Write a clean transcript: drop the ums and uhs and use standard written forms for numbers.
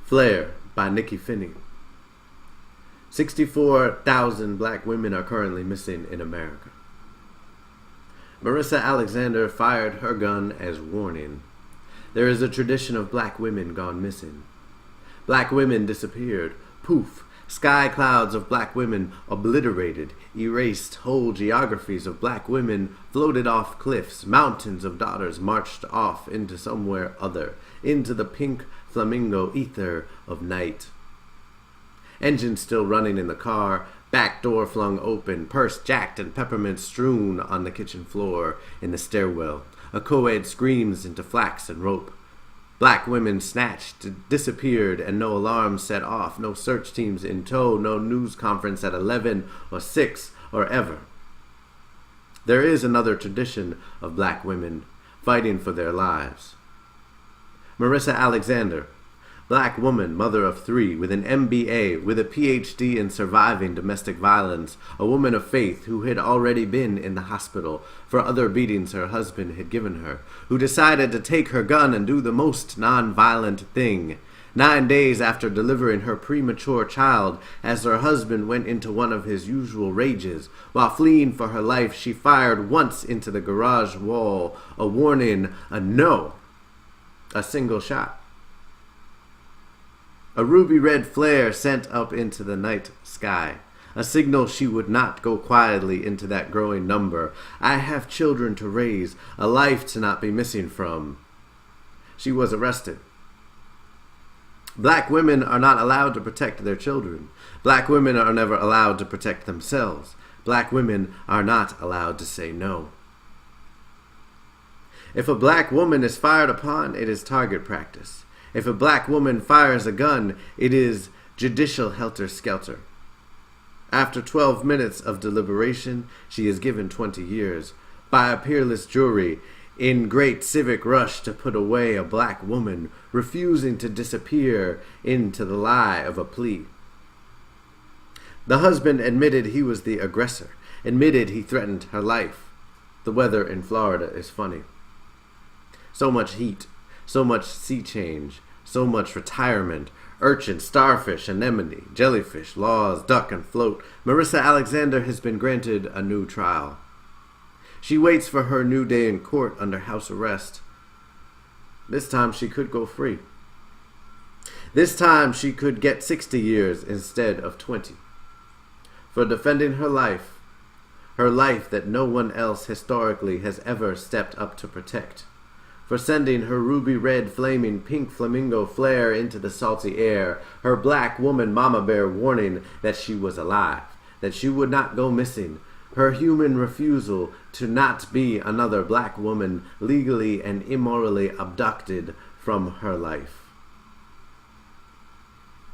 Flare by Nikki Finney. 64,000 black women are currently missing in America. Marissa Alexander fired her gun as warning. There is a tradition of black women gone missing. Black women disappeared. Poof! Sky clouds of black women obliterated, erased whole geographies of black women, floated off cliffs, mountains of daughters marched off into somewhere other, into the pink flamingo ether of night. Engine still running in the car, back door flung open, purse jacked and peppermint strewn on the kitchen floor, in the stairwell. A co-ed screams into flax and rope. Black women snatched, disappeared, and no alarm set off, no search teams in tow, no news conference at 11 or 6 or ever. There is another tradition of black women fighting for their lives. Marissa Alexander, black woman, mother of 3, with an MBA, with a PhD in surviving domestic violence, a woman of faith who had already been in the hospital for other beatings her husband had given her, who decided to take her gun and do the most non-violent thing. 9 days after delivering her premature child, as her husband went into one of his usual rages, while fleeing for her life, she fired once into the garage wall, a warning, a no, a single shot. A ruby-red flare sent up into the night sky, a signal she would not go quietly into that growing number. I have children to raise, a life to not be missing from. She was arrested. Black women are not allowed to protect their children. Black women are never allowed to protect themselves. Black women are not allowed to say no. If a black woman is fired upon, it is target practice. If a black woman fires a gun, it is judicial helter-skelter. After 12 minutes of deliberation, she is given 20 years by a peerless jury in great civic rush to put away a black woman refusing to disappear into the lie of a plea. The husband admitted he was the aggressor, admitted he threatened her life. The weather in Florida is funny. So much heat, so much sea change, so much retirement, urchin, starfish, anemone, jellyfish, laws, duck and float. Marissa Alexander has been granted a new trial. She waits for her new day in court under house arrest. This time she could go free. This time she could get 60 years instead of 20. For defending her life that no one else historically has ever stepped up to protect. For sending her ruby-red flaming pink flamingo flare into the salty air, her black woman mama bear warning that she was alive, that she would not go missing, her human refusal to not be another black woman legally and immorally abducted from her life.